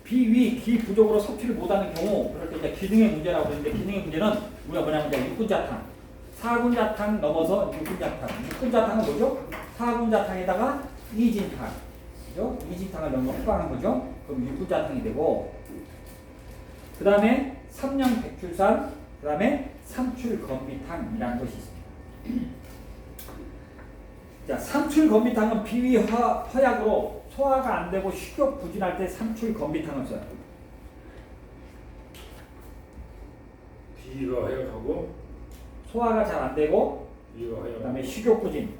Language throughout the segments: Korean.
비위 기 부족으로 섭취를 못하는 경우 그럴 때 이제 기능의 문제라고 그러는데 기능의 문제는 우리가 뭐냐면 이제 육군자탕, 사군자탕 넘어서 육군자탕. 육군자탕은 뭐죠? 사군자탕에다가 이진탕, 그죠? 이진탕을 넣으면 후방한 거죠. 그럼 육군자탕이 되고 그 다음에 삼령백출산, 그 다음에 삼출건비탕이라는 것이 있습니다. 자, 삼출건비탕은 비위 허약으로 소화가 안 되고 식욕 부진할 때 삼출건비탕을 써요. 비위가 허약하고 소화가 잘 안 되고 비위가 그 허약하고 다음에 식욕 부진,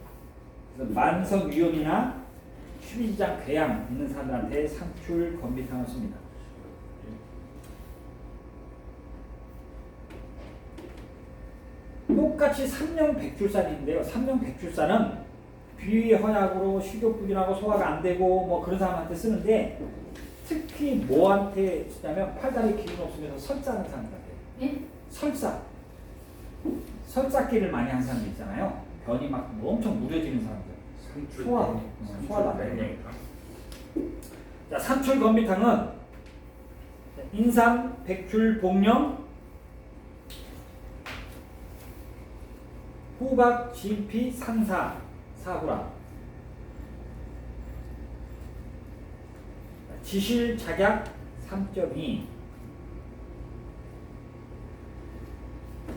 그래서 만성 위염이나 십이지장 궤양 있는 사람들한테 삼출건비탕을 씁니다. 똑같이 삼령백출산인데요. 삼령백출산은 비위 허약으로 식욕 부진하고 소화가 안 되고 뭐 그런 사람한테 쓰는데 특히 뭐한테 쓰냐면 팔다리 기운 없으면서 설사하는 사람들한테. 예? 설사. 설사기를 많이 하는 사람들 있잖아요. 변이 막 엄청 무뎌지는 사람들. 소화도 안 되고. 자, 삼출건비탕은 인삼, 백출, 복령, 호박, 진피, 산사, 사구라. 지실, 작약 3.2,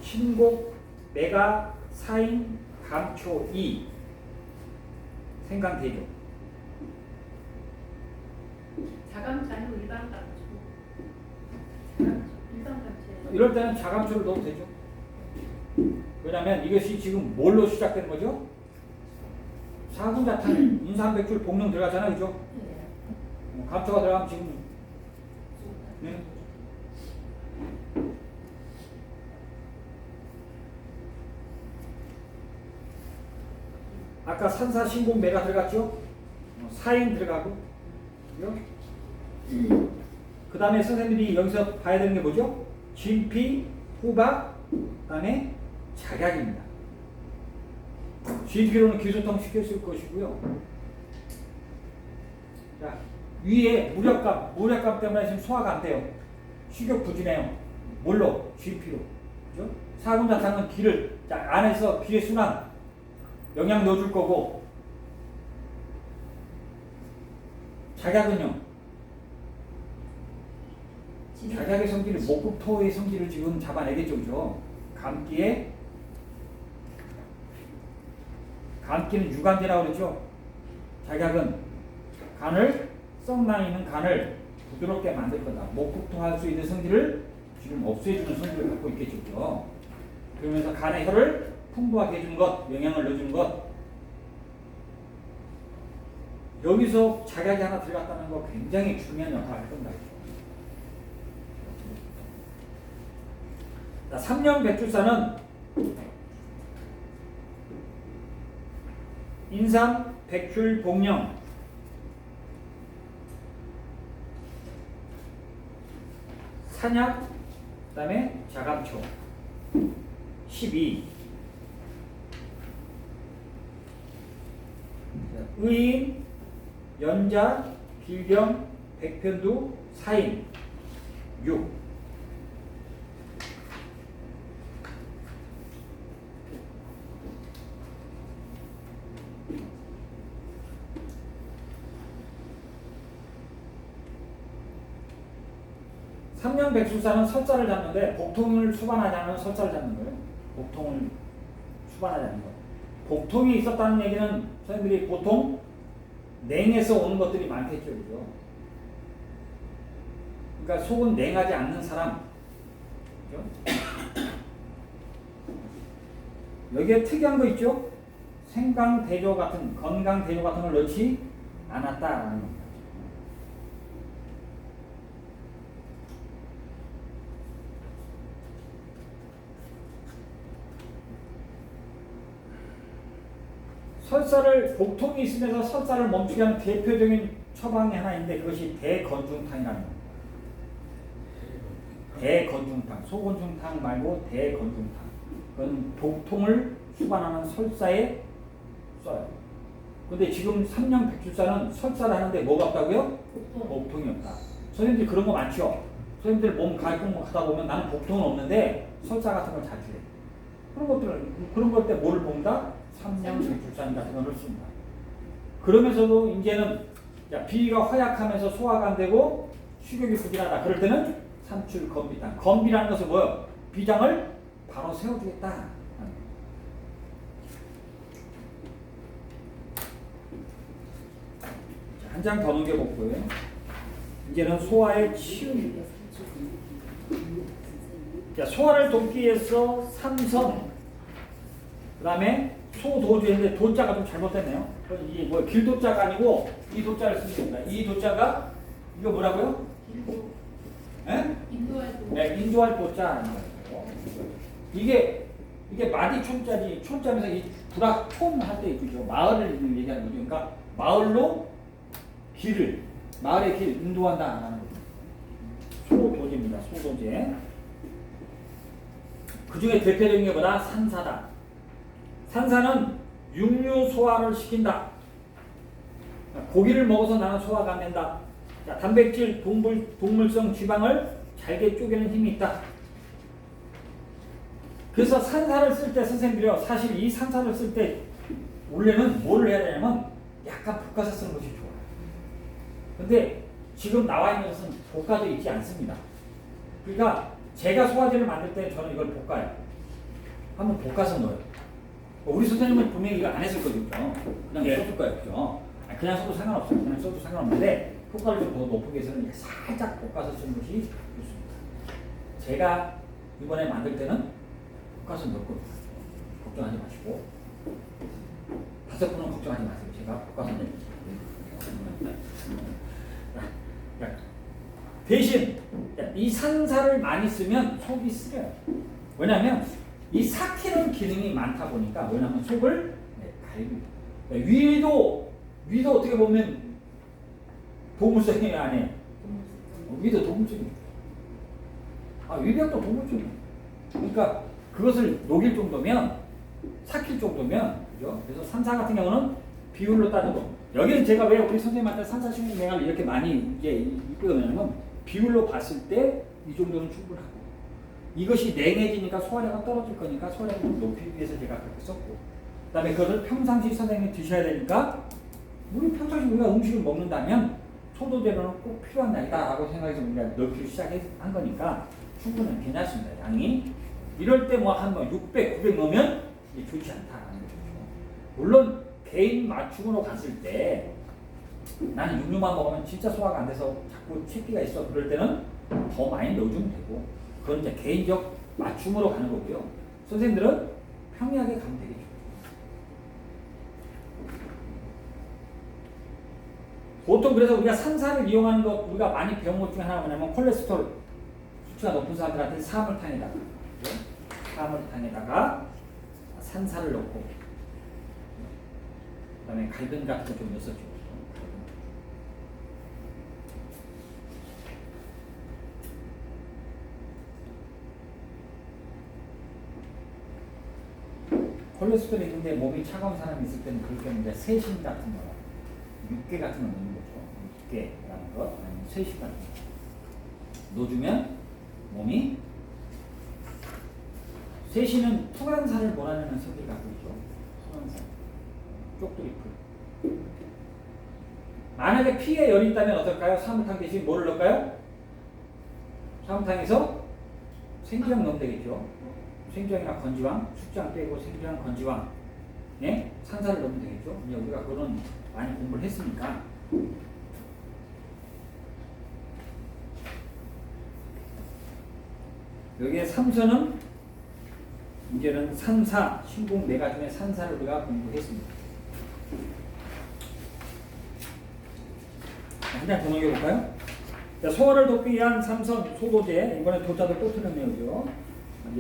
신곡, 메가, 사인, 감초 2, 생강대조. 자감초 아니고 일반 감초. 일반 감초. 이럴 때는 자감초를 넣어도 되죠. 왜냐면 이것이 지금 뭘로 시작되는 거죠? 사군자탕, 인삼백출, 복령 들어가잖아요, 그죠? 감초가 들어가면 지금 네? 아까 산사, 신곡, 매가 들어갔죠? 사인 들어가고, 그죠? 그 다음에 선생님들이 여기서 봐야 되는 게 뭐죠? 진피, 후박, 그 다음에 작약입니다. 진피로는 기소통 시켰을 것이고요. 자, 위에 무력감 때문에 지금 소화가 안 돼요. 식욕 부진해요. 뭘로? 진피로. 그죠? 사군자탕은 기를, 자, 안에서 기의 순환, 영양 넣어줄 거고, 작약은요? 작약의 성질을, 목국토의 성질을 지금 잡아내겠죠, 그죠? 감기는 유감제라고 그러죠. 작약은 간을, 썩나 있는 간을 부드럽게 만들 거다. 목국토할 수 있는 성질을 지금 없애주는 성질을 갖고 있겠죠, 그죠? 그러면서 간의 혈을 풍부하게 해주는 것, 영양을 넣어주는 것. 여기서 작약이 하나 들어갔다는 거 굉장히 중요한 역할을 할 겁니다. 자, 삼령백출산은 인삼, 백출, 복령, 산약, 그 다음에 자감초 12, 의인, 연자, 길경, 백편두, 사인 6. 삼령백술사는 설자를 잡는데 복통을 수반하지 않은 설자를 잡는 거예요. 복통을 수반하지 않는 거. 복통이 있었다는 얘기는 선생님들이 보통 냉에서 오는 것들이 많겠죠, 그죠? 그러니까 속은 냉하지 않는 사람, 그죠? 여기에 특이한 거 있죠? 생강대조 같은, 건강대조 같은 걸 넣지 않았다라는 겁니다. 설사를, 복통이 있으면서 설사를 멈추게 하는 대표적인 처방이 하나 있는데 그것이 대건중탕이라는 겁니다. 대건중탕, 소건중탕 말고 대건중탕. 그건 복통을 수반하는 설사에 써요. 근데 지금 삼령백출사는 설사를 하는데 뭐가 없다고요? 복통이 없다. 선생님들 그런 거 많죠? 선생님들 몸 가입 하다 보면 나는 복통은 없는데 설사 같은 걸 자주 해. 그런 것 때 뭐를 본다? 삼량질출산 같은 걸 씁니다. 그러면서도 이제는 비위가 허약하면서 소화가 안 되고 식욕이 부진하다. 그럴 때는 삼출 건비다. 건비라는 것은 뭐예요? 비장을 바로 세워주겠다. 한 장 더 넘겨볼고요. 이제는 소화의 치유입니다. 자, 소화를 돕기 위해서 삼선, 그 다음에 소도주인데 도자가 좀 잘못됐네요. 이게 뭐 길도자가 아니고 이 도자를 쓰면 됩니다. 이 도자가 이거 뭐라고요? 인도할 도. 네, 인도할 도자. 이게 마디 촌자지, 촌자면서 이 불악촌 할 때 있죠. 마을을 얘기하는 거죠. 그러니까 마을로 마을의 길 인도한다라는 거죠. 소도제입니다. 소도제. 그 중에 대표적인 게 뭐다? 산사다. 산사는 육류 소화를 시킨다. 고기를 먹어서 나는 소화가 안 된다. 자, 단백질, 동물성 지방을 잘게 쪼개는 힘이 있다. 그래서 산사를 쓸 때 선생님들이요, 사실 이 산사를 쓸 때 원래는 뭐를 해야 되냐면 약간 볶아서 쓰는 것이 좋아요. 근데 지금 나와 있는 것은 볶아져 있지 않습니다. 그러니까 제가 소화제를 만들 때 저는 이걸 볶아요. 한번 볶아서 넣어요. 우리 선생님은 분명히 이거 안 했을 거죠. 그냥 써줄 거예요. 그죠? 그냥 써도 상관없어요. 그냥 써도 상관없는데 효과를 좀 더 높이기 위해서는 살짝 볶아서 쓰는 것이 좋습니다. 제가 이번에 만들 때는 볶아서 넣고 걱정하지 마시고 5분은 걱정하지 마세요. 제가 볶아서 넣을게요. 대신 이 산사를 많이 쓰면 속이 쓰려요. 왜냐하면 이 삭히는 기능이 많다 보니까 왜냐하면 속을 갈고 위도 어떻게 보면 동물성이 아니에요. 위도 동물성이에요. 위벽도 동물성이에요. 그러니까 그것을 녹일 정도면 삭힐 정도면 그죠? 그래서 산사 같은 경우는 비율로 따져도 여기는 제가 왜 우리 선생님한테 산사 식물맹을 이렇게 많이 이제 이끌어내냐면 비율로 봤을 때 이 정도는 충분하고 이것이 냉해지니까 소화력가 떨어질 거니까 소화력을 좀 높이기 위해서 제가 그렇게 썼고 그 다음에 그것을 평상시 선생님이 드셔야 되니까 우리 평상시 우리가 음식을 먹는다면 소도제로는 꼭 필요한 양이다 라고 생각해서 우리가 넣기로 시작한 거니까 충분히 괜찮습니다. 양이 이럴 때 뭐 한 600, 900 넣으면 이게 좋지 않다라는 거죠. 물론 개인 맞춤으로 갔을 때 나는 육류만 먹으면 진짜 소화가 안 돼서 자꾸 채기가 있어. 그럴 때는 더 많이 넣어주면 되고 그건 이제 개인적 맞춤으로 가는 거고요. 선생님들은 평이하게 가면 되겠죠. 보통 그래서 우리가 산사를 이용하는 것 우리가 많이 배운 것 중에 하나가 뭐냐면 콜레스테롤 수치가 높은 사람들한테 사물탕에다가 산사를 넣고 그 다음에 갈변 같은 거 좀 넣었죠. 콜레스테롤이 있는데 몸이 차가운 사람이 있을 때는 그럴 때는 이제 세신 같은 거, 육개 같은 거 넣는 거죠. 육개라는 것, 아니면 세신 같은 거 넣어주면 몸이 세신은 토간살을 몰아내는 성질을 갖고 있죠. 토간살, 쪽두리풀. 만약에 피에 열이 있다면 어떨까요? 사물탕 대신 뭐를 넣을까요? 사물탕에서 생지향 넣으면 되겠죠. 생지향이나 건지황, 숙장 빼고 생지향, 건지황, 예? 산사를 넣으면 되겠죠. 이제 우리가 그런 많이 공부를 했으니까. 여기에 삼선은 이제는 산사, 신공 네 가지 중에 산사를 우리가 공부했습니다. 한 장 더 넘겨볼까요? 자, 소화를 돕기 위한 삼선, 소도제, 이번에 도자도 또 틀렸네요.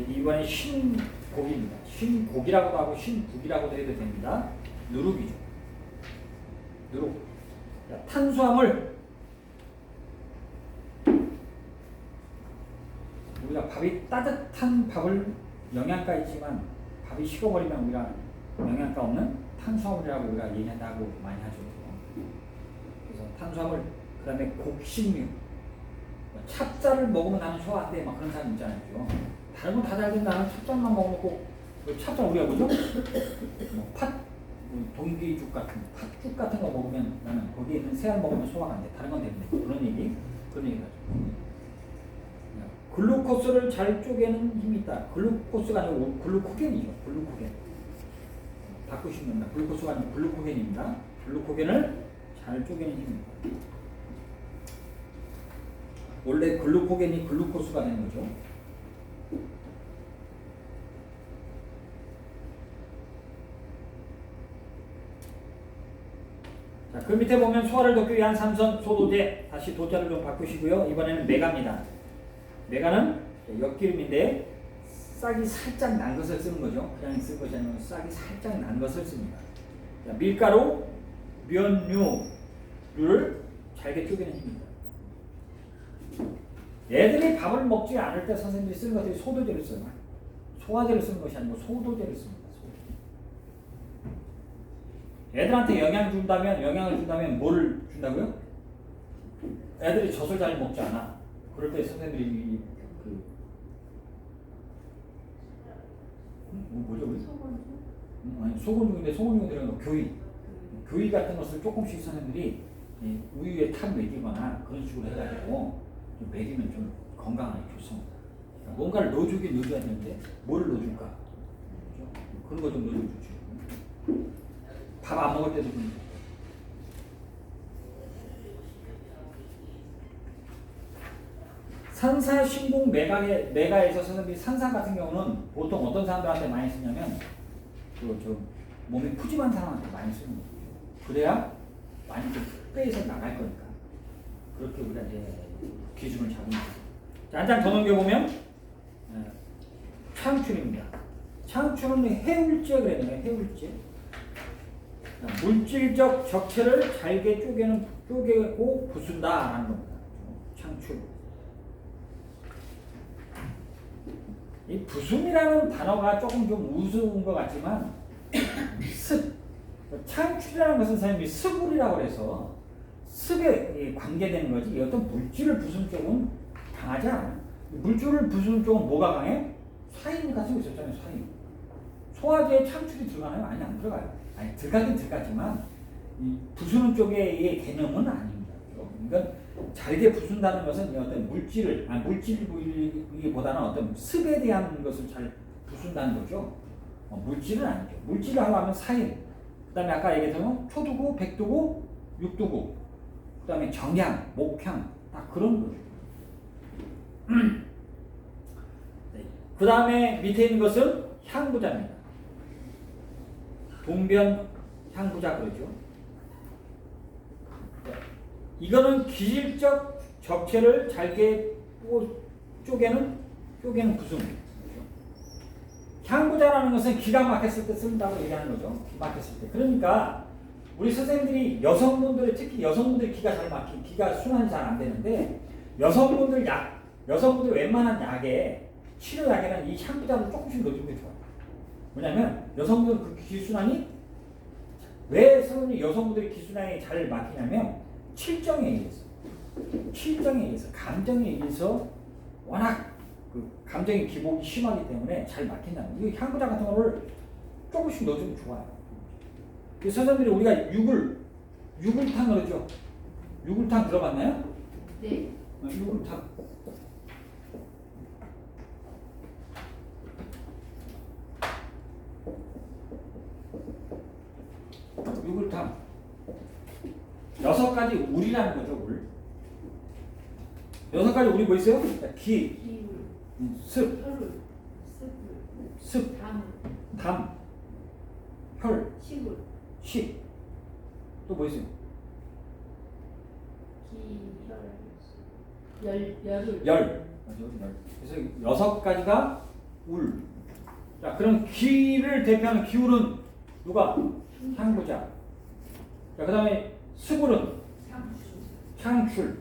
이번에 신곡입니다. 신곡이라고도 하고 신국이라고도 해도 됩니다. 누룩이죠. 누룩. 자, 탄수화물. 우리가 밥이 따뜻한 밥을 영양가 있지만 밥이 식어버리면 우리가 영양가 없는 탄수화물이라고 우리가 얘기한다고 많이 하죠. 그래서 탄수화물, 그 다음에 곡식류. 찹쌀을 먹으면 나는 소화 안 돼. 막 그런 사람 있잖아요. 그죠? 다른 건 다 잘 된다. 나는 찹쌀만 먹어놓고 찹쌀 우리가 뭐죠? 뭐 동기죽 같은 팥죽 같은 거 먹으면 나는 거기에 있는 새알 먹으면 소화가 안 돼. 다른 건 되는데 그런 얘기 하죠. 글루코스를 잘 쪼개는 힘이 있다. 글루코스가 아니고 글루코겐이죠. 글루코겐. 바꾸시면 됩니다. 글루코스가 아니고 글루코겐입니다. 글루코겐을 잘 쪼개는 힘입니다. 원래 글루코겐이 글루코스가 되는 거죠. 자, 그 밑에 보면 소화를 돕기 위한 삼선 소도제, 다시 도자를 좀 바꾸시고요. 이번에는 메가입니다. 메가는 엿기름인데 싹이 살짝 난 것을 쓰는 거죠. 그냥 쓸 것이 아니고 싹이 살짝 난 것을 씁니다. 자, 밀가루, 면류를 잘게 쪼개는 힘입니다. 애들이 밥을 먹지 않을 때 선생님들이 쓰는 것들이 소도제를 써요. 소화제를 쓰는 것이 아니고 소도제를 씁니다. 애들한테 영향을 준다면 뭐를 준다고요? 애들이 젖을 잘 먹지 않아. 그럴 때 선생님들이 뭐죠? 소금주? 아니 소금죽인데 소금죽이 들어간 거 교이 같은 것을 조금씩 선생님들이 우유에 탁 먹이거나 그런 식으로 해가지고 좀 먹이면 좀 건강하게 좋습니다. 그러니까 뭔가를 넣어줘야 되는데 뭐를 넣어줄까? 그렇죠? 그런 거 좀 넣어주면 좋죠. 밥 안 먹을 때도 좀. 산사, 신공, 메가에서 선생님이 산사 같은 경우는 보통 어떤 사람들한테 많이 쓰냐면 몸이 푸짐한 사람한테 많이 쓰는 거죠. 그래야 많이 좀 빼서 나갈 거니까. 그렇게 우리가 이제 기준을 잡는 거죠. 자, 한 장 더 넘겨보면 창출입니다. 창출은 해울제 그랬네요. 해울제. 물질적 적체를 잘게 쪼개고 부순다라는 겁니다. 창출. 이 부순이라는 단어가 조금 좀 우스운 것 같지만 창출이라는 것은 선생님이 습물이라고 해서 습에 관계되는 거지 이 어떤 물질을 부수는 쪽은 강하지 않아요. 물질을 부수는 쪽은 뭐가 강해? 사인 가지고 있었잖아요. 사인. 소화제에 창출이 들어가나요? 아니 안 들어가요. 아니 들어가긴 들어가지만 이 부수는 쪽의 개념은 아닙니다. 그러니까 잘게 부순다는 것은 어떤 물질보다는 어떤 습에 대한 것을 잘 부순다는 거죠. 물질은 아니죠. 물질을 하려면 사인, 그 다음에 아까 얘기했던 초두구, 백두구, 육두구, 그 다음에 정향, 목향, 딱 그런 거죠. 그 다음에 밑에 있는 것은 향부자입니다. 동변 향부자 그러죠. 이거는 기질적 적체를 잘게 쪼개는 부순. 향부자라는 것은 기가 막혔을 때 쓴다고 얘기하는 거죠. 기가 막혔을 때. 그러니까 우리 선생님들이 특히 여성분들이 기가 순환이 잘 안 되는데 여성분들 웬만한 약에 치료약에는 이 향부자를 조금씩 넣어주는 게 좋아요. 왜냐면 여성분들 그 기순환이 왜 여성분들이 기순환이 잘 막히냐면 칠정에 의해서 감정에 의해서 워낙 그 감정의 기복이 심하기 때문에 잘 막힌다는 거예요. 이 향부자 같은 거를 조금씩 넣어주면 좋아요. 그 선생님들이 우리가 유굴탕 그러죠. 유굴탕 들어봤나요? 네. 유굴탕. 유굴탕. 6가지 울이라는 거죠. 울. 6가지 울이 뭐 있어요? 기, 기울, 습, 혈울, 습, 담, 혈, 시울, 식. 또 뭐 있어요? 열울. 열. 그래서 6가지가 울. 자, 그럼 기를 대표하는 기울은 누가? 향부자. 자, 그 다음에 습울은 향출.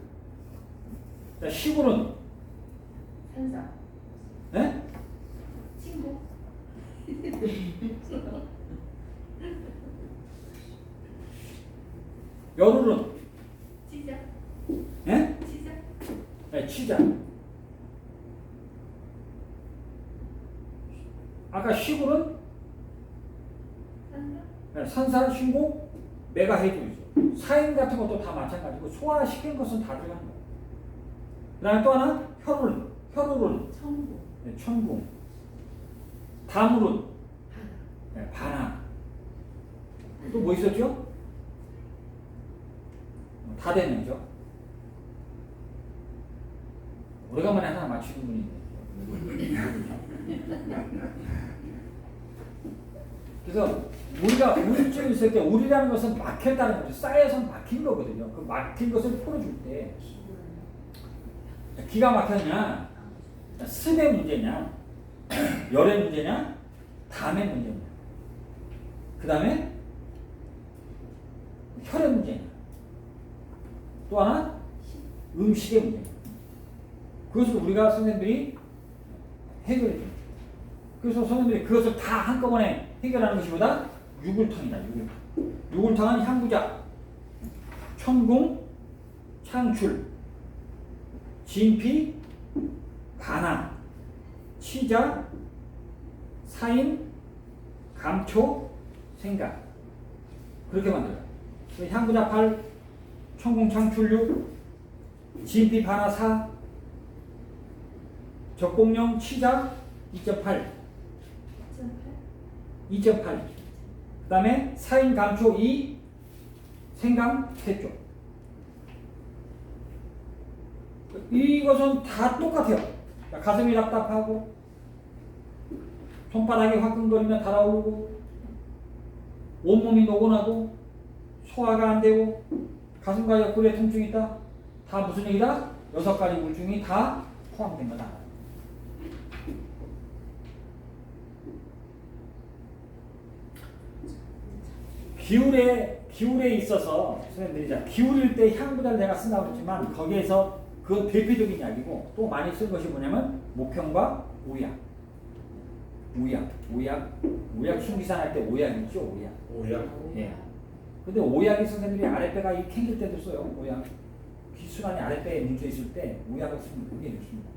자, 시굴은 산사. 네? 친구. 열울은 시작. 네? 시작. 네, 그다음에 치자. 아까 시골은 산사. 산사, 신공, 매가 해주죠. 사인 같은 것도 다 마찬가지고 소화시킨 것은 다 들어가는 거예요. 그다음에 또 하나 혈운, 혈울은 천국. 천궁, 다물은 바다. 반하. 또 뭐 있었죠? 다대명죠. 오래간만에 하나 맞추는 분이 있네. 그래서 우리가 우울증이 있을 때 우리라는 것은 막혔다는 거죠. 쌓여서 막힌 거거든요. 그 막힌 것을 풀어줄 때 기가 막혔냐, 스의 문제냐, 열의 문제냐, 담의 문제냐, 그 다음에 혈의 문제냐, 또 하나 음식의 문제냐. 그것을 우리가 선생님들이 해결해 줍니다. 그래서 선생님들이 그것을 다 한꺼번에 해결하는 것이보다 유굴탕이다. 유굴탕. 유굴탕은 향부자, 천궁, 창출, 진피, 반하, 치자, 사인, 감초, 생각. 그렇게 만들어요. 향부자 8, 천궁, 창출 6, 진피, 반하 4, 적공령, 치자 2.8. 2.8. 그 다음에 사인 감초 2, 생강 3쪽. 이것은 다 똑같아요. 가슴이 답답하고, 손바닥이 화끈거리며 달아오르고, 온몸이 노곤하고, 소화가 안 되고, 가슴과 옆구리에 통증이 있다. 다 무슨 얘기다? 6가지 우울증이 다 포함된 거다. 기울에 있어서 선생님들이 자 기울일 때 향부자를 내가 쓴다고 그랬지만 거기에서 그건 대표적인 약이고 또 많이 쓴 것이 뭐냐면 목형과 오약. 오약 충기산 할 때 오약 있죠. 오약. 예. 근데 오약이 선생님들이 아랫배가 이 캥길 때도 써요. 오약. 기순환이 아랫배에 뭉쳐 있을 때 오약을 쓰면 굉장히 좋습니다.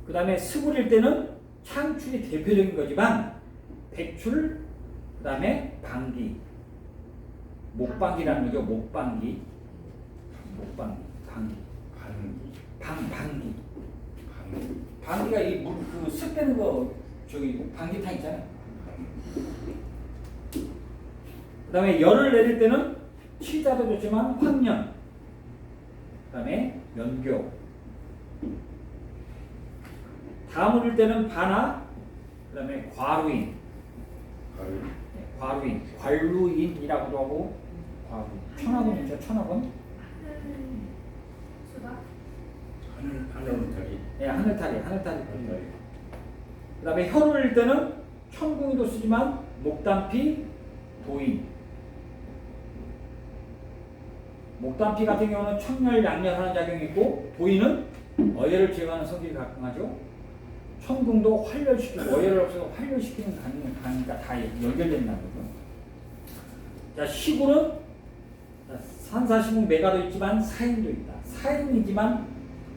그 다음에 스부릴 때는 창출이 대표적인 거지만 백출, 그 다음에 방귀, 목방귀라는 거죠. 목방귀, 방귀가 이 물 그 습 빼는 거 저기 방귀탕 있잖아요. 그 다음에 열을 내릴 때는 치자도 좋지만 황련, 그 다음에 연교, 다물을 때는 반하, 그 다음에 과루인, 관루인이라고도 하고 과루인. 천하군 있죠. 천하군. 수박. 하늘타리. 네, 하늘타리. 그 다음에 혈을 때는 천궁이도 쓰지만 목단피, 도인. 목단피 같은 경우는 청열, 양렬하는 작용이 있고 도인은 어혈을 제거하는 성질이 강하죠. 천궁도 활렬시키고 어혈을 없애고 활렬시키는 강이니까 다 연결된다는 거죠. 자, 시골은 산사신궁 매가도 있지만 사인도 있다. 사인이지만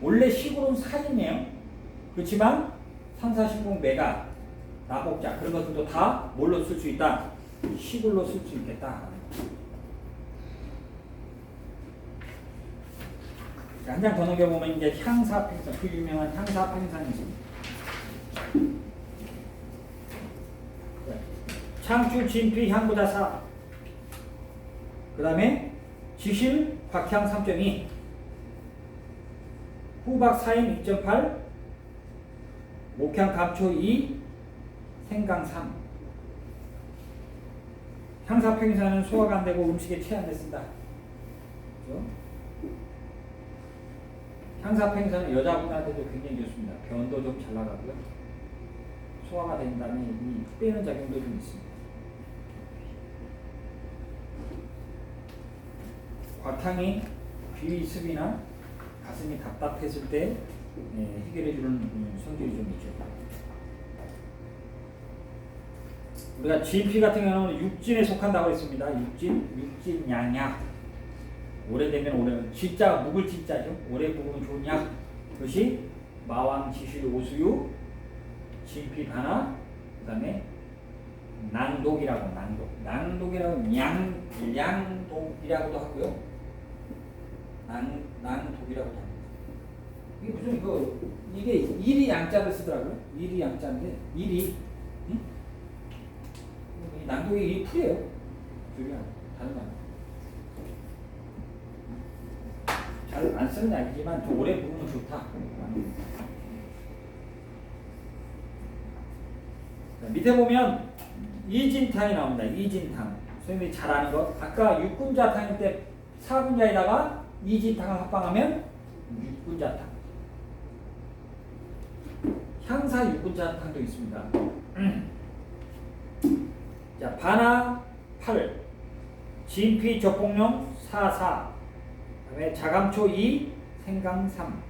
원래 시골은 사인이에요. 그렇지만 산사신궁 매가, 나복자 그런 것들도 다 뭘로 쓸 수 있다? 시골로 쓸 수 있겠다. 한 장 더 넘겨보면 이제 향사팽상, 그 유명한 향사팽상이 있습니다. 창출, 진피, 향부자 4. 그 다음에 지실, 곽향 3.2. 후박 사인 2.8. 목향 감초 2. 생강 3. 향사팽상은 소화가 안 되고 음식에 체한됐습니다. 그렇죠? 향사팽상은 여자분한테도 굉장히 좋습니다. 변도 좀 잘 나가고요. 소화가 된 다음에 이 빼는 작용도 좀 있습니다. 곽향이 비위습이나 가슴이 답답했을 때 해결해주는 성질이 좀 있죠. 우리가 진피 같은 경우는 육진에 속한다고 했습니다. 육진, 양약. 오래되면 오래 쥐자 묵을 쥐자죠. 오래 묵으면 좋은 약. 그것이 마왕, 지슈, 오수유, 진피, 바나, 그다음에 낭독이라고 낭독이라고 양독이라고도 하고요. 낭독이라고도 합니다. 이게 무슨 이게 일이 양자를 쓰더라고요. 일이 양자인데 일이 응? 이 낭독이 이 풀이에요. 그게 다른 거 아니에요. 잘 안 쓰는 약이지만 좀 오래 먹으면 좋다. 밑에 보면 이진탕이 나옵니다. 이진탕. 선생님이 잘 아는 것. 아까 육군자탕일 때 4군자에다가 이진탕을 합방하면 육군자탕. 향사 육군자탕도 있습니다. 자, 바나 8, 진피 적공룡 4, 그다음에 자감초 2, 생강 3.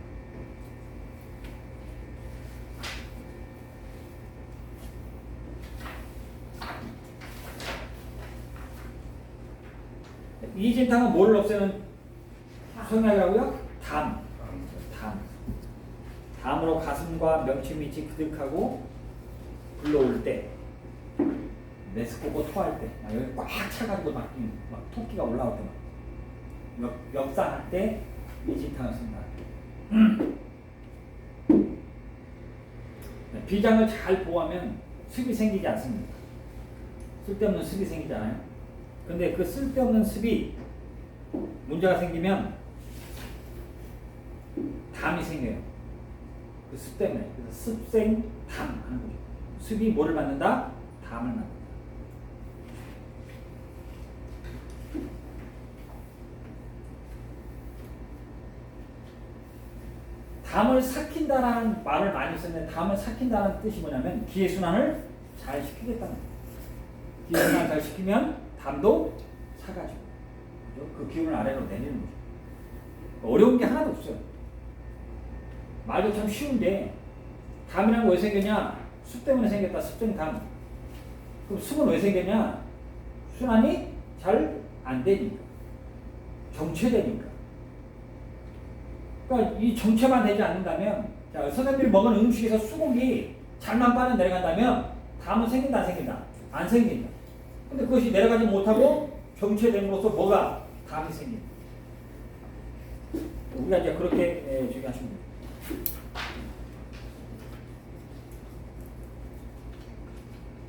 이진탕은 뭘 없애는 성약이라고요? 담. 담으로 가슴과 명치 밑이 그득하고 불러올 때, 메스코고 토할 때, 여기 꽉 차가지고 막 토끼가 올라올 때, 역상할 때 이진탕을 씁니다. 비장을 잘 보호하면 습이 생기지 않습니다. 쓸데없는 습이 생기잖아요. 근데 그 쓸데없는 습이 문제가 생기면 담이 생겨요. 그 습 때문에. 그래서 습생 담 하는 거죠. 습이 뭐를 만든다? 담을 만든다. 담을 삭힌다라는 말을 많이 쓰는데 담을 삭힌다는 뜻이 뭐냐면 기회순환을 잘 시키겠다는 거예요. 기회순환을 잘 시키면 담도 사가지고 그 기운을 아래로 내리는 거죠. 어려운 게 하나도 없어요. 말도 참 쉬운데 담이라는 거 왜 생겼냐? 습 때문에 생겼다. 습생담. 그럼 습은 왜 생겼냐? 순환이 잘 안 되니까. 정체되니까. 그러니까 이 정체만 되지 않는다면, 자, 선생님이 먹은 음식에서 수공이 잘만 빠져 내려간다면 담은 생긴다 안 생긴다? 안 생긴다. 근데 그것이 내려가지 못하고 정체됨으로써 뭐가? 담이 생긴다. 우리가 이제 그렇게 주의하시면 됩니다.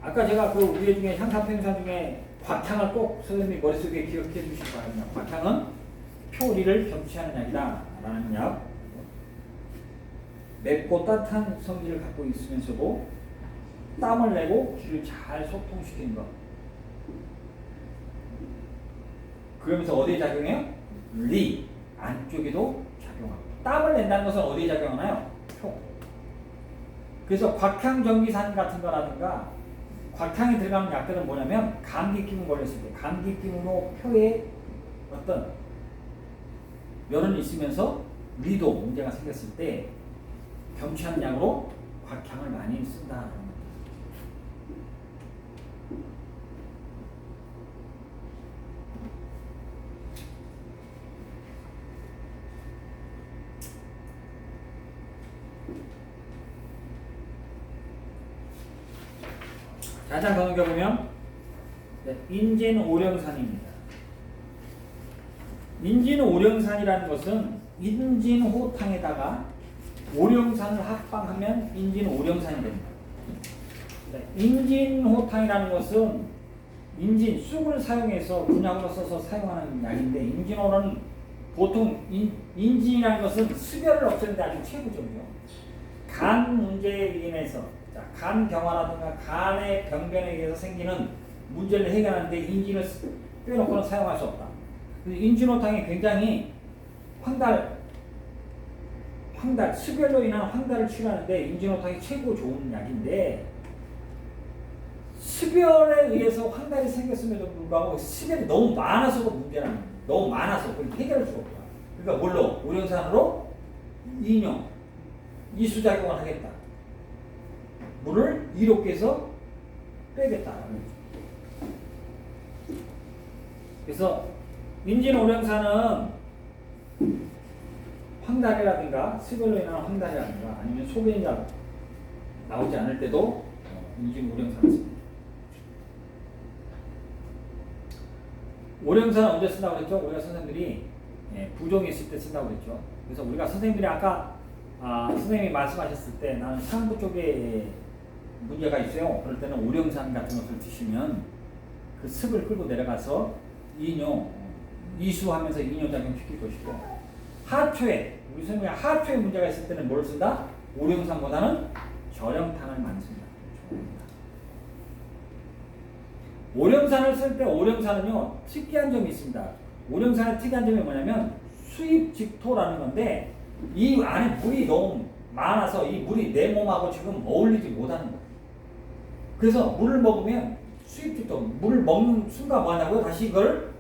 아까 제가 그 위에 중에 향사평사 중에 곽향을 꼭 선생님이 머릿속에 기억해 주실 바랍니다. 곽향은 표리를 경취하는 약이다 라는 약. 맵고 따뜻한 성질을 갖고 있으면서도 땀을 내고 기를 잘 소통시키는 것. 그러면서 어디에 작용해요? 리 안쪽에도 작용합니다. 땀을 낸다는 것은 어디에 작용하나요? 표. 그래서 곽향정기산 같은 거라든가 곽향이 들어가는 약들은 뭐냐면 감기기운 걸렸을 때 감기기운으로 표에 어떤 열은 있으면서 리도 문제가 생겼을 때 경취하는 약으로 곽향을 많이 쓴다. 가장 더 넘겨보면 인진오령산입니다. 인진오령산이라는 것은 인진호탕에다가 오령산을 합방하면 인진오령산이 됩니다. 인진호탕이라는 것은 인진, 쑥을 사용해서 군약으로 써서 사용하는 약인데 인진호는 보통 인진이라는 것은 습열을 없애는 데 아주 최고점이죠. 간 문제에 인해서 간 경화라든가 간의 병변에 의해서 생기는 문제를 해결하는데 인진을 빼놓고는 사용할 수 없다. 인진호탕이 굉장히 습열로 인한 황달을 치료하는데 인진호탕이 최고 좋은 약인데 습열에 의해서 황달이 생겼음에도 불구하고 습열이 너무 많아서가 문제라는 거예요. 너무 많아서 그걸 해결할 수가 없다. 그러니까 뭘로? 오령산으로 이용, 이수작용을 하겠다. 물을 이롭게 해서 빼겠다. 그래서 인진 오령사는 황달이라든가 스별로 인한 황달이라든가 아니면 소변이가 나오지 않을 때도 인진 오령사를 씁니다. 오령사는 언제 쓴다고 그랬죠? 우리가 선생님들이 부종이 있을 때 쓴다고 그랬죠. 그래서 우리가 선생님들이 아까 선생님이 말씀하셨을 때 나는 상부 쪽에 문제가 있어요. 그럴 때는 오령산 같은 것을 드시면 그 습을 끌고 내려가서 이수하면서 이뇨작용 시킬 것이고, 하초에 우리 선생님이 하초에 문제가 있을 때는 뭘 쓴다? 오령산보다는 절영탕을 많이 씁니다. 오령산을 쓸 때 오령산은요 특이한 점이 있습니다. 오령산의 특이한 점이 뭐냐면 수입직토라는 건데 이 안에 물이 너무 많아서 이 물이 내 몸하고 지금 어울리지 못하는 거예요. 그래서 물을 먹으면 수입직토, 물을 먹는 순간 뭐 하냐고요? 다시 이걸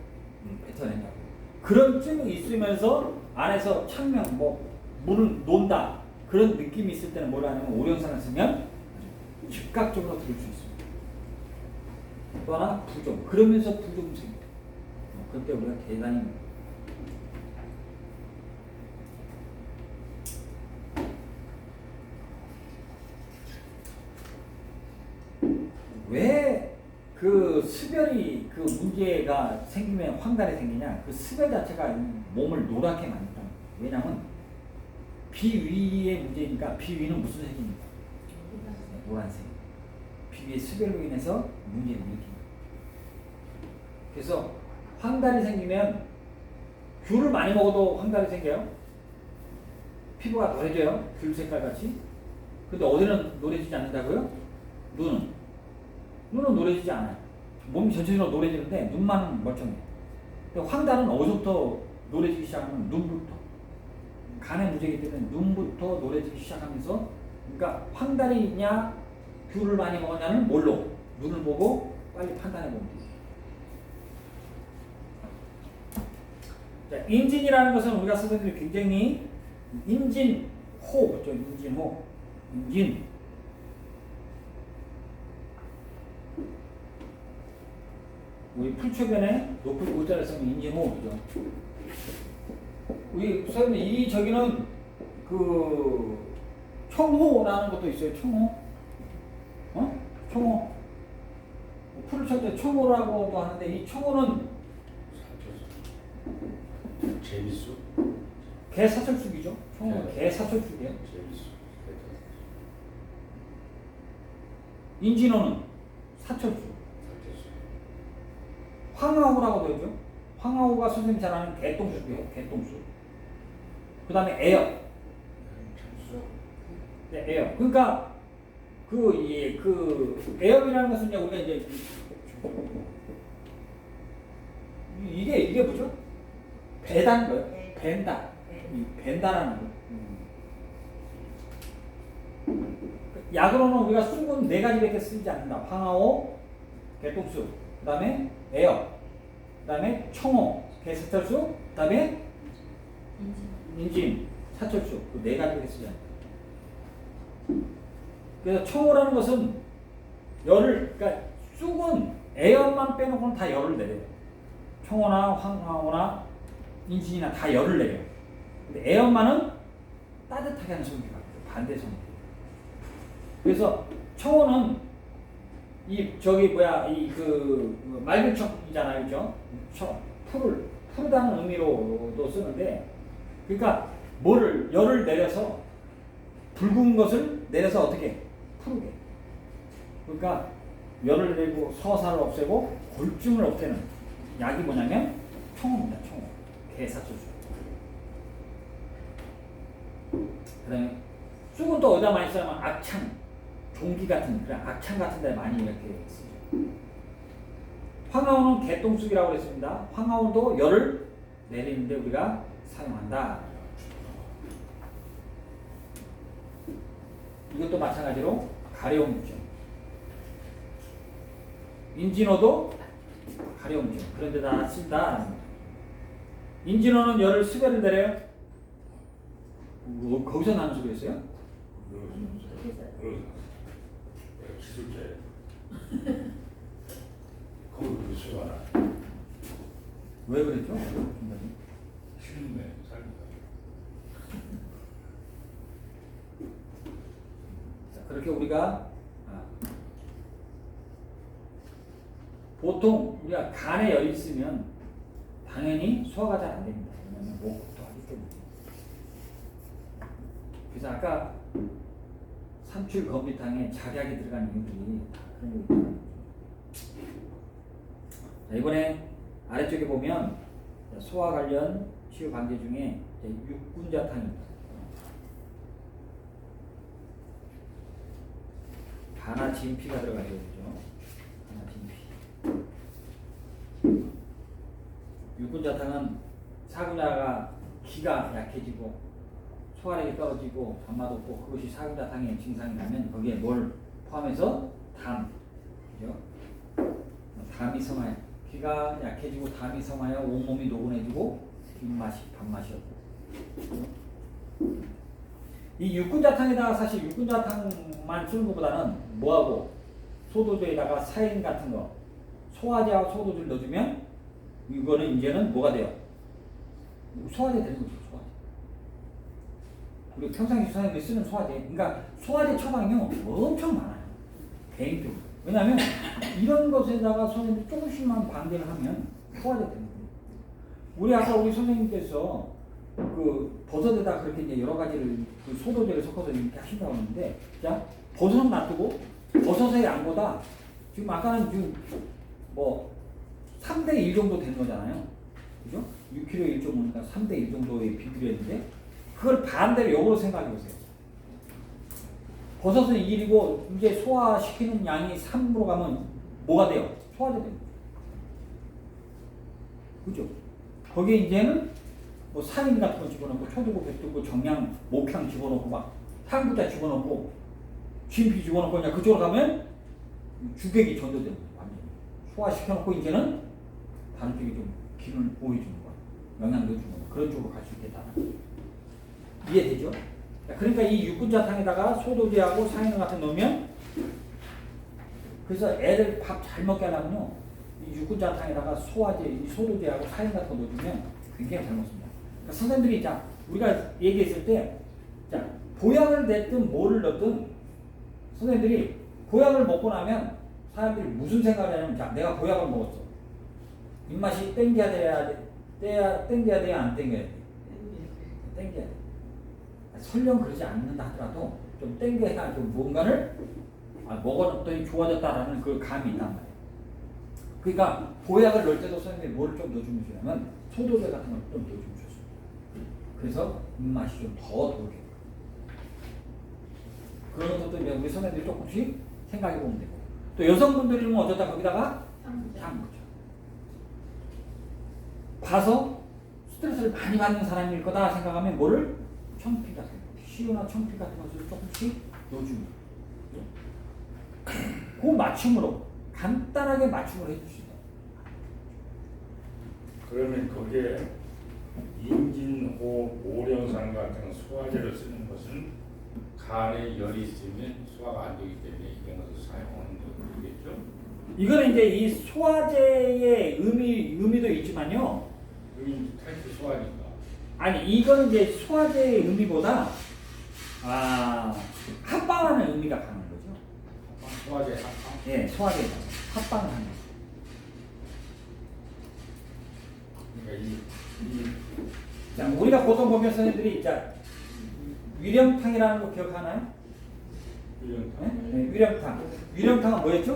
뱉어낸다고. 그런 증이 있으면서 안에서 창명, 물을 논다 그런 느낌이 있을 때는 뭘 하냐면 오령산을 쓰면 즉각적으로 들을 수 있습니다. 또 하나 부종, 그러면서 부종이 생깁니다. 그때 우리가 대단히 왜 그 수별이 그 문제가 생기면 황달이 생기냐? 그 수별 자체가 몸을 노랗게 만든다. 왜냐하면 비위의 문제니까. 비위는 무슨 색입니까? 노란색. 비위의 수별로 인해서 문제를 일으킵니다. 그래서 황달이 생기면 귤을 많이 먹어도 황달이 생겨요. 피부가 노래져요. 귤 색깔 같이. 근데 어디는 노래지지 않는다고요? 눈은 노래지지 않아요. 몸이 전체적으로 노래지는데 눈만 멀쩡해요. 근데 황달은 어디서부터 노래지기 시작하면 눈부터. 간의 문제이기 때문에 눈부터 노래지기 시작하면서, 그러니까 황달이냐 귤을 많이 먹었냐는 뭘로? 눈을 보고 빨리 판단해 보면 돼요. 자, 인진이라는 것은 우리가 선생님들이 굉장히 인진호, 그렇죠? 인진호. 인진. 우리 풀초변에 높은 오자를 쓰면 인진호, 그죠? 우리 선생님, 저기는 그 청호라는 것도 있어요. 청호. 청호. 풀을 칠 때 청호라고도 하는데 이 청호는 재미수? 개사철쑥이죠. 청호는 개사철쑥이에요. 재미수. 인진호는 사철쑥. 황하우라고도 하죠. 황하우가 선생님 잘 아는 개똥쑥이에요. 개똥쑥. 그 다음에 애엽. 네, 애엽. 그러니까 그 애엽이라는 것은 이제 우리가 이제 이게 뭐죠? 배다는 거예요. 벤다. 이 벤다라는 거. 약으로는 우리가 쑥은 4가지밖에 쓰지 않는다. 황하오, 개똥쑥, 그 다음에 애엽, 그 다음에 청호, 개사철쑥, 그 다음에 인진, 사철쑥. 그 4가지밖에 쓰지 않는다. 그래서 청호라는 것은 그러니까 쑥은 애엽만 빼놓고는 다 열을 내려요. 청호나 황하오나 인진이나 다 열을 내려요. 근데 애엽만은 따뜻하게 하는 성격이 반대 성격. 그래서 청호는 맑은 척이잖아요, 그죠? 푸르다는 의미로도 쓰는데, 그러니까 열을 내려서 붉은 것을 내려서 어떻게 푸르게. 그러니까 열을 내고 서사를 없애고 골증을 없애는 약이 뭐냐면 청호입니다. 청호. 개사철쑥. 그다음에 쑥은 또 어디다 많이 쓰냐면 악창, 종기 같은 그런 악창 같은 데 많이 이렇게 쓰죠. 황하오는 개똥쑥이라고 그랬습니다. 황하오도 열을 내리는데 우리가 사용한다. 이것도 마찬가지로 가려움죠. 인진호도 가려움죠. 그런 데다 쓴다. 인진호는 열을 수배를 내려요. 거기서 나는 소리였어요? 기술자예요. 거기 그렇게 수고하나. 왜 그랬죠? 싫은데 살기가. 자, 그렇게 우리가 보통 우리가 간에 열이 있으면 당연히 소화가 잘 안 됩니다. 왜냐하면 목도 하기 때문에. 그래서 아까 삼출 건비탕에 작약이 들어간 이유들이 다 그런 거 있잖아요. 자, 이번에 아래쪽에 보면 소화 관련 치유 관계 중에 육군자탕입니다. 가나 진피가 들어가죠, 그죠? 가나 진피. 육군자탕은 사군자가 기가 약해지고 소화력이 떨어지고 밥맛 없고 그것이 사군자탕의 증상이 나면 거기에 뭘 포함해서 담, 그죠? 담이 성하여 기가 약해지고 담이 성하여 온몸이 노곤해지고 입맛이 밥맛이 없고. 이 육군자탕에다가 사실 육군자탕만 쓰는 것보다는 뭐하고 소도주에다가 사인 같은 거 소화제하고 소도주를 넣어주면 이거는 이제는 뭐가 돼요? 소화제 되는 거죠. 소화제. 우리 평상시 선생님이 쓰는 소화제. 그러니까 소화제 처방이요 엄청 많아요. 개인적으로. 왜냐하면 이런 것에다가 선생님이 조금씩만 관계를 하면 소화제 되는 거예요. 우리 아까 우리 선생님께서 그 버섯에다 그렇게 이제 여러 가지를 그 소도제를 섞어서 이렇게 하신다고 하는데, 자 버섯은 놔두고 버섯의 양보다 지금 아까는 지금 뭐 3대 1 정도 되는 거잖아요. 그죠? 6kg 1.5니까 3대 1 정도의 비율이었는데 그걸 반대로 역으로 생각해 보세요. 버섯은 1이고 이제 소화시키는 양이 3으로 가면 뭐가 돼요? 소화제 됩니다. 그죠? 거기에 이제는 뭐 사인 같은 거 집어넣고 초두고 백두고 정량 목향 집어넣고 막 향부자 집어넣고 진피 집어넣고 그냥 그쪽으로 가면 주객이 전도되는 거예요. 완전히 소화시켜놓고 이제는 다른 쪽에 좀 기운을 보여주는 거야. 영양 넣어주는 거. 그런 쪽으로 갈 수 있겠다. 이해되죠? 그러니까 이 육군자탕에다가 소도제하고 사인 같은 거 넣으면, 그래서 애들 밥 잘 먹게 하려면요 이 육군자탕에다가 소화제, 이 소도제하고 사인 같은 거 넣어주면 굉장히 잘 먹습니다. 그러니까 선생님들이 자 우리가 얘기했을 때 자 보약을 냈든 뭐를 넣든 선생님들이 보약을 먹고 나면 사람들이 무슨 생각을 하냐면, 자 내가 보약을 먹었어. 입맛이 땡겨야 돼야 땡겨야 돼야 안 땡겨야 돼? 땡겨야 돼. 설령 그러지 않는다 하더라도 좀 땡겨야 좀 뭔가를 먹었더니 좋아졌다라는 그 감이 있단 말이에요. 그러니까 보약을 넣을 때도 선생님이 뭐를 좀 넣어주면 좋냐면 소도제 같은 걸 좀 넣어주면 좋습니다. 그래서 입맛이 좀 더 돌게. 그런 것도 이제 우리 선생님들이 조금씩 생각해 보면 되고, 또 여성분들이면 어쩌다 거기다가 향부죠. 봐서 스트레스를 많이 받는 사람일 거다 생각하면 뭐를? 청피 같은 거, 시유나 청피 같은 것을 조금씩 넣어줍니다. 그 맞춤으로 간단하게 맞춤을 해주시다. 그러면 거기에 인진호, 오령산 같은 소화제를 쓰는 것은 간에 열이 있으면 소화가 안 되기 때문에 이런 것을 사용하는 거겠죠? 이거는 이제 이 소화제의 의미도 있지만요. 여기 탈수 소화니까. 아니 이거는 이제 소화제의 의미보다 합방하는 의미가 강한 거죠. 소화제 합방? 예, 소화제가 합방을 하는 거죠. 그러니까 자, 우리가 보통 보면 선생님들이 자 위령탕이라는 거 기억하나요? 위령탕. 네, 위령탕. 위령탕은 뭐였죠?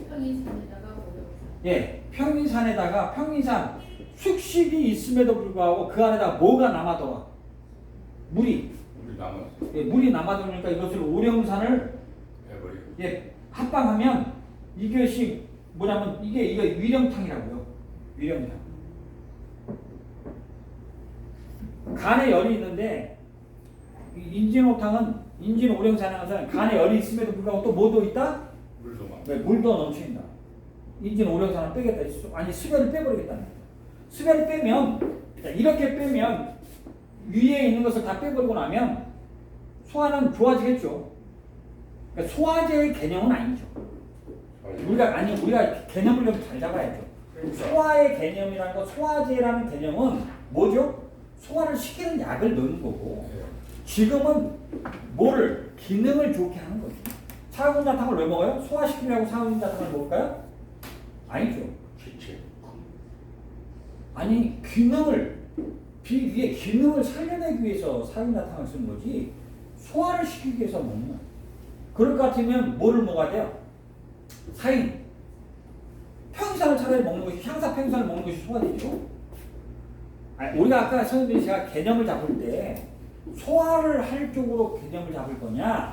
평인산에다가 예, 평인산에다가 평인산 숙식이 있음에도 불구하고 그 안에다가 뭐가 남아돌아? 물이. 우리 남았어. 예, 물이 남아도니까 이것을 오령산을 해버리고. 예, 합방하면 이것이 뭐냐면 이게 위령탕이라고요. 위령탕. 간에 열이 있는데 인진호탕은 인진오령산에서는 간에 열이 있음에도 불구하고 또 뭐도 있다? 물도 막. 네, 물도 넘친다. 인진오령산을 빼겠다. 아니 수변을 빼버리겠다는 거예요. 수변을 빼면 이렇게 빼면 위에 있는 것을 다 빼버리고 나면 소화는 좋아지겠죠. 그러니까 소화제의 개념은 아니죠. 우리가 개념을 좀 잘 잡아야죠. 소화의 개념이라는 거, 소화제라는 개념은 뭐죠? 소화를 시키는 약을 넣는 거고, 예. 지금은 뭐를 기능을 좋게 하는 거죠. 사군자탕을 왜 먹어요? 소화시키려고 사군자탕을 먹을까요? 아니죠. 기체. 아니 기능을 위에 기능을 살려내기 위해서 사군자탕을 쓰는 거지 소화를 시키기 위해서 먹는 거야. 그럴 것 같으면 뭐를 먹어야 돼요? 사인. 평상을 차라리 먹는 것이 향사 평상을 먹는 것이 소화되죠. 아니, 우리가 아까 선생님이 제가 개념을 잡을 때 소화를 할 쪽으로 개념을 잡을 거냐